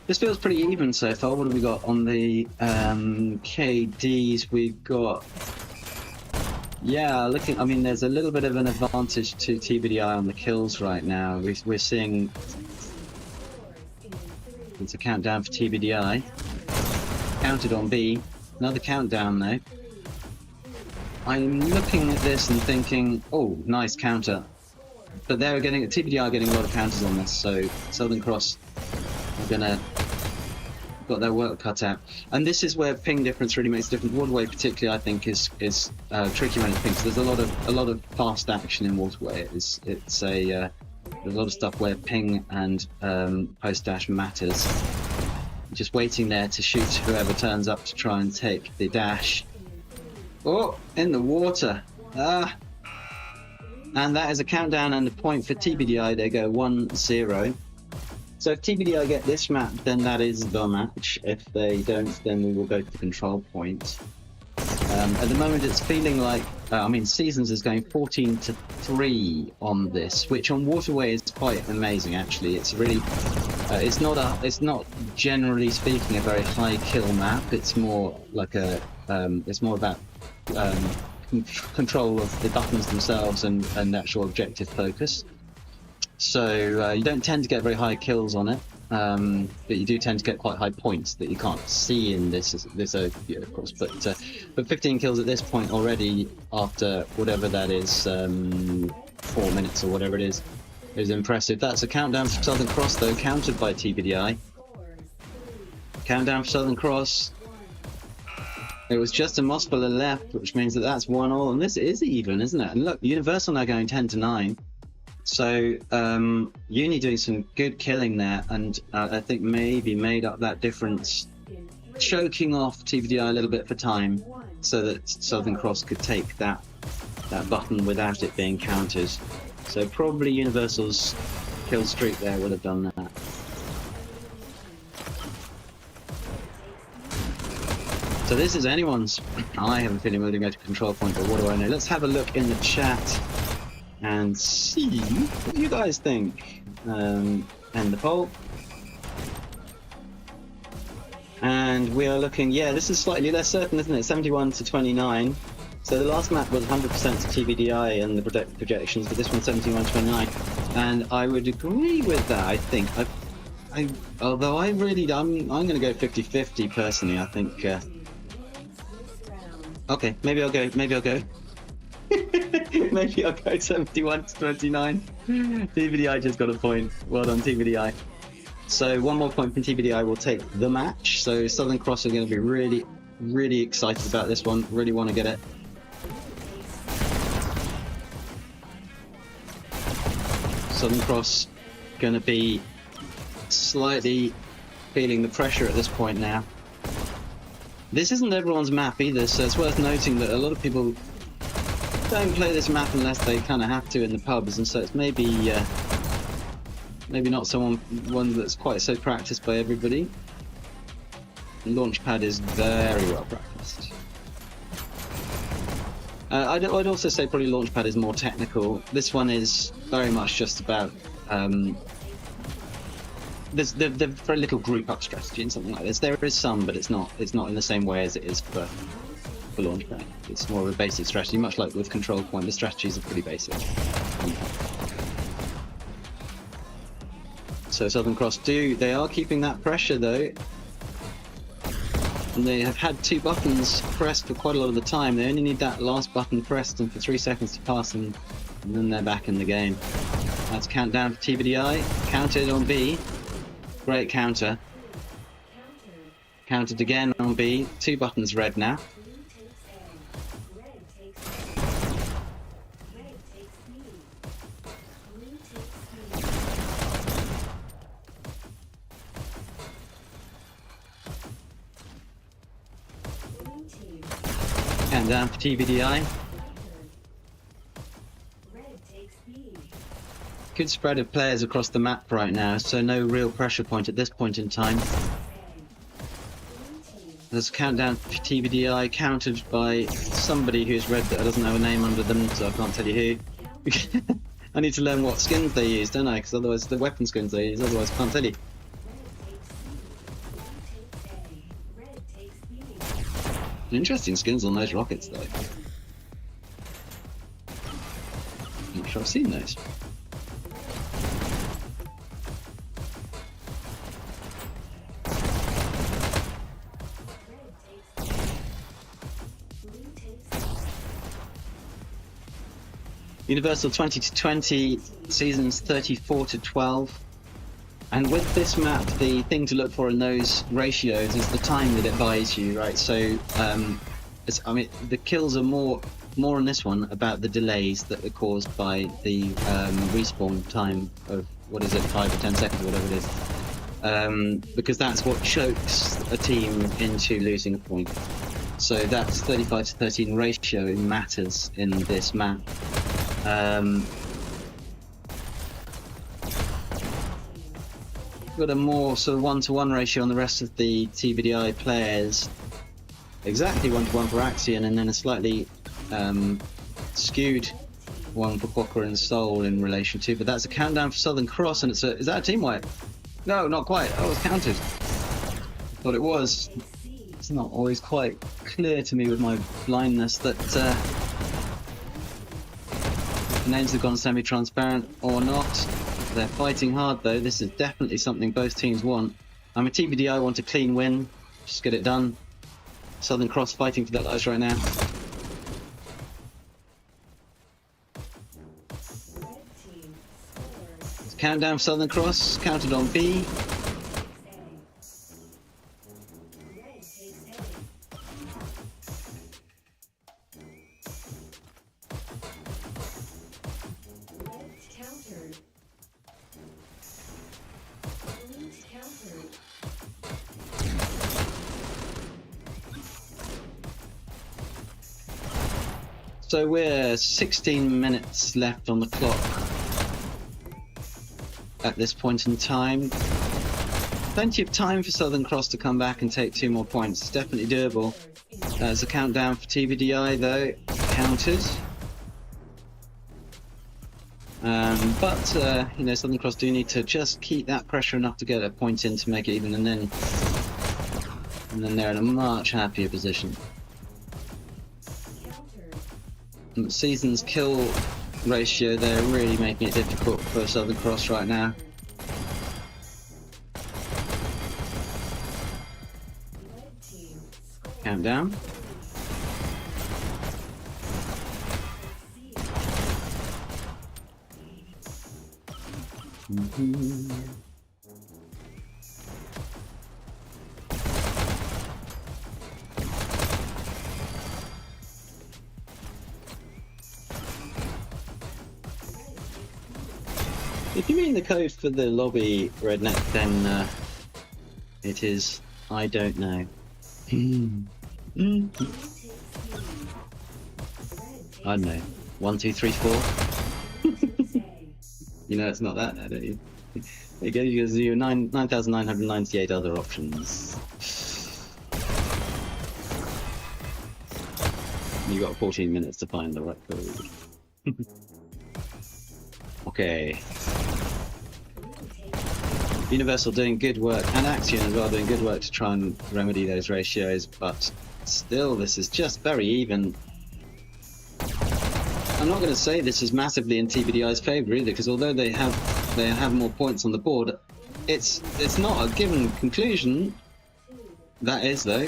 This feels pretty even so far. What have we got on the KDs? We've got... Yeah, I mean, there's a little bit of an advantage to TBDi on the kills right now. We're seeing... It's a countdown for TBDi. Counted on B. Another countdown though. I'm looking at this and thinking, oh, nice counter. But TBDi are getting a lot of counters on this, so Southern Cross are gonna got their work cut out. And this is where ping difference really makes a difference. Waterway particularly, I think, is tricky when it's ping. So there's a lot of fast action in Waterway. There's a lot of stuff where ping and post dash matters. Just waiting there to shoot whoever turns up to try and take the dash. Oh, in the water. And that is a countdown and a point for TBDi. They go 1-0. So if TBDi get this map, then that is the match. If they don't, then we will go to the control point. At the moment, it's feeling like, Seasons is going 14-3 on this, which on Waterway is quite amazing. Actually, it's really, it's not generally speaking a very high kill map. It's more like it's more about control of the buttons themselves and actual objective focus. So you don't tend to get very high kills on it, but you do tend to get quite high points that you can't see in this overview, of course. But 15 kills at this point already, after whatever that is, 4 minutes or whatever it is impressive. That's a countdown for Southern Cross, though, countered by TBDi. Countdown for Southern Cross. It was just a Mospiller left, which means that that's 1-1, and this is even, isn't it? And look, Universal now going 10-9. So Uni doing some good killing there, and I think maybe made up that difference, choking off TBDi a little bit for time, so that Southern Cross could take that button without it being counted. So probably Universal's kill streak there would have done that. So this is anyone's. I have a feeling we're going to go to control point, but what do I know? Let's have a look in the chat and see what you guys think. End the poll. And we are looking, yeah, this is slightly less certain, isn't it? 71-29. So the last map was 100% to TBDi and the projections, but this one's 71-29. And I would agree with that, I think. Although I'm going to go 50-50 personally, I think. Okay, maybe I'll go. Maybe I'll go 71-29. TBDi just got a point. Well done, TBDi. So one more point from TBDi will take the match. So Southern Cross are going to be really, really excited about this one. Really want to get it. Southern Cross going to be slightly feeling the pressure at this point now. This isn't everyone's map either, so it's worth noting that a lot of people don't play this map unless they kind of have to in the pubs, and so it's maybe not one that's quite so practiced by everybody. Launchpad is very well practiced. I'd also say probably Launchpad is more technical. This one is very much just about there's very little group up strategy and something like this. There is some, but it's not in the same way as it is for Launchpad. It's more of a basic strategy, much like with Control Point. The strategies are pretty basic. So Southern Cross they are keeping that pressure though. And they have had 2 buttons pressed for quite a lot of the time. They only need that last button pressed and for 3 seconds to pass them, and then they're back in the game. That's countdown for TBDi. Counted on B. Great counter. Counted again on B. 2 buttons red now. Countdown for TBDi. Good spread of players across the map right now, so no real pressure point at this point in time. There's a countdown for TBDi, countered by somebody who's red that doesn't have a name under them, so I can't tell you who. I need to learn what skins they use, don't I? Because otherwise, the weapon skins they use, otherwise I can't tell you. Interesting skins on those rockets, though. Not sure I've seen those. Universal 20-20, Seasons 34-12. And with this map, the thing to look for in those ratios is the time that it buys you, right? So, I mean, the kills are more on this one about the delays that are caused by the respawn time of, what is it, 5 or 10 seconds, or whatever it is. Because that's what chokes a team into losing a point. So that's 35 to 13 ratio matters in this map. Got a more sort of 1-to-1 ratio on the rest of the TBDi players. Exactly 1-to-1 for Axion, and then a slightly skewed one for Quokka and Soul in relation to. But that's a countdown for Southern Cross, and it's a, is that a team wipe? No, not quite. Oh, it's counted. Thought it was. It's not always quite clear to me with my blindness that the names have gone semi-transparent or not. They're fighting hard though. This is definitely something both teams want. I'm a TBDi, want a clean win. Just get it done. Southern Cross fighting for that lives right now. Countdown for Southern Cross, counted on B. So we're 16 minutes left on the clock at this point in time. Plenty of time for Southern Cross to come back and take 2 more points. It's definitely doable. There's a countdown for TBDi though, counted. But you know, Southern Cross do need to just keep that pressure enough to get a point in to make it even, and then they're in a much happier position. Season's kill ratio, they're really making it difficult for Southern Cross right now. Countdown. If you mean the code for the lobby, Redneck, then it is I don't know. I don't know. 1, 2, 3, 4. You know it's not that, don't you? It gives you 9,998 other options. You got 14 minutes to find the right code. Okay. Universal doing good work, and Axion as well doing good work to try and remedy those ratios, but still this is just very even. I'm not going to say this is massively in TBDi's favour either, because although they have more points on the board, it's not a given conclusion. That is though.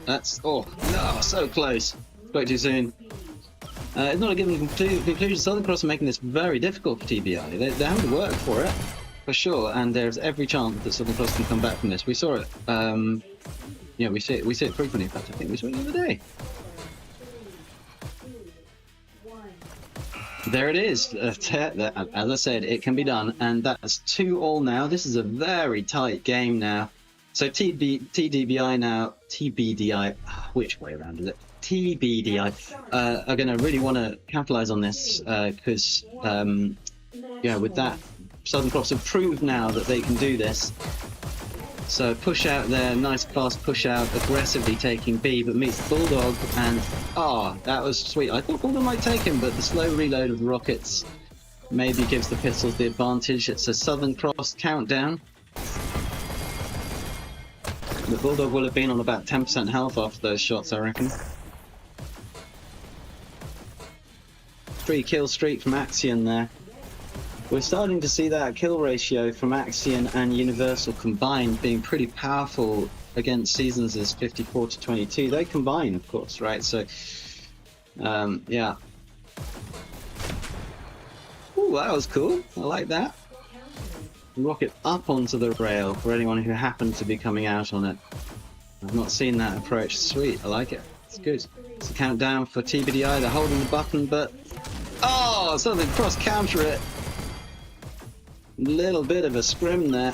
That's oh no, so close. Spoke too soon. It's not a given conclusion. Southern Cross are making this very difficult for TBDi. They have to work for it, for sure, and there's every chance that Southern Cross can come back from this. We saw it. Yeah, we see it frequently. In fact, I think we saw it the other day. There it is. As I said, it can be done, and that's 2-2 now. This is a very tight game now. So TBDi now, TBDi, which way around is it? TBDi are going to really want to capitalize on this because, yeah, with that, Southern Cross have proved now that they can do this. So push out there, nice fast push out, aggressively taking B, but meets Bulldog, and that was sweet. I thought Bulldog might take him, but the slow reload of the rockets maybe gives the pistols the advantage. It's a Southern Cross countdown. The Bulldog will have been on about 10% health after those shots, I reckon. 3-kill streak from Axion there. We're starting to see that kill ratio from Axion and Universal combined being pretty powerful against Seasons' 54 to 22. They combine, of course, right? So, yeah. Ooh, that was cool. I like that. rocket up onto the rail for anyone who happens to be coming out on it. I've not seen that approach. Sweet, I like it. It's good. It's a countdown for TBDi. They're holding the button, but... Oh, Southern Cross counter it. Little bit of a scrim there.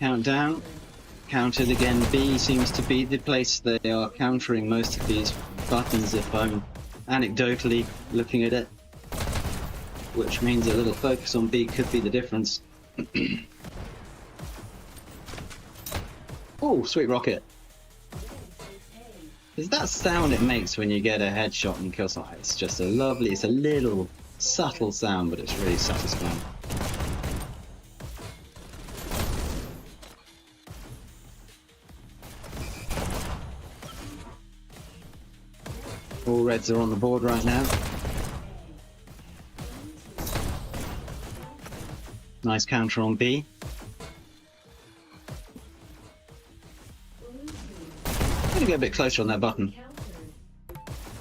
Countdown. Countered again. B seems to be the place they are countering most of these buttons, if I'm anecdotally looking at it. Which means a little focus on B could be the difference. Oh, sweet rocket. Is that sound it makes when you get a headshot and kill someone? It's just a lovely, it's a little subtle sound, but it's really satisfying. All reds are on the board right now. Nice counter on B. I'm gonna get a bit closer on that button.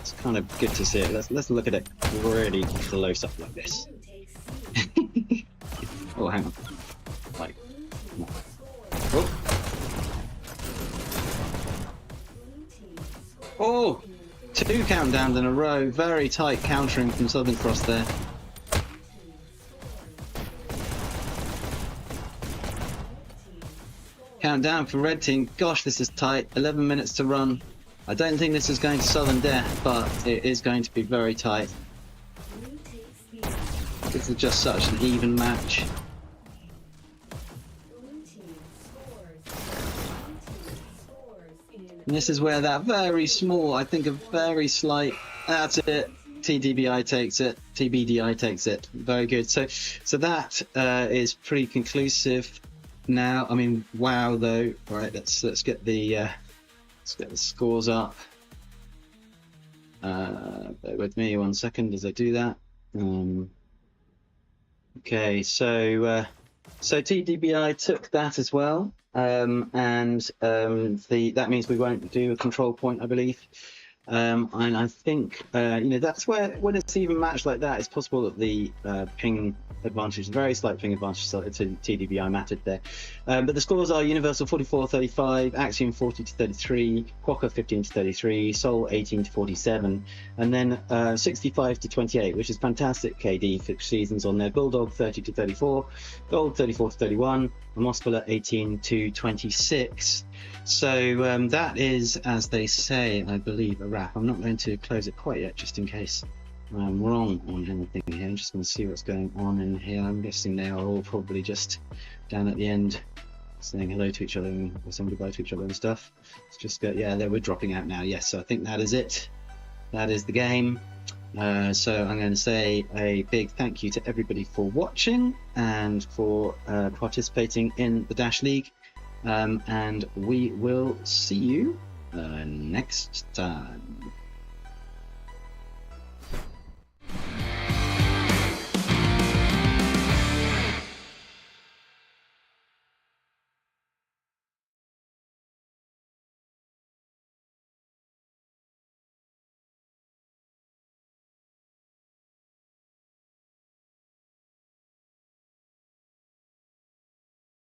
It's kind of good to see it. Let's look at it really close up like this. Oh, hang on. Like, no. Oh. Oh, 2 countdowns in a row. Very tight countering from Southern Cross there. Countdown for red team. Gosh, this is tight. 11 minutes to run. I don't think this is going to sudden death, but it is going to be very tight. This is just such an even match. And this is where that very small, I think a very slight, that's it. TDBI takes it. TBDi takes it. Very good. So that is pretty conclusive. Now, I mean, wow though. All right, let's get the scores up. Bear with me 1 second as I do that. Okay, so TDBI took that as well, and that means we won't do a control point, I believe. And I think you know, that's where when it's even matched like that, it's possible that the ping advantage, very slight ping advantage to TDBI mattered there. But the scores are Universal 44-35, Axiom 40-33, Quokka 15-33, Sol 18-47, and then 65-28, which is fantastic KD for seasons on there. Bulldog 30-34, Gold 34-31, and Mospela 18-26. So that is, as they say, I believe, a wrap. I'm not going to close it quite yet, just in case I'm wrong on anything here. I'm just going to see what's going on in here. I'm guessing they are all probably just down at the end saying hello to each other and saying goodbye to each other and stuff. Let's just go, yeah, we're dropping out now. Yes, so I think that is it. That is the game. So I'm going to say a big thank you to everybody for watching and for participating in the Dash League. And we will see you next time.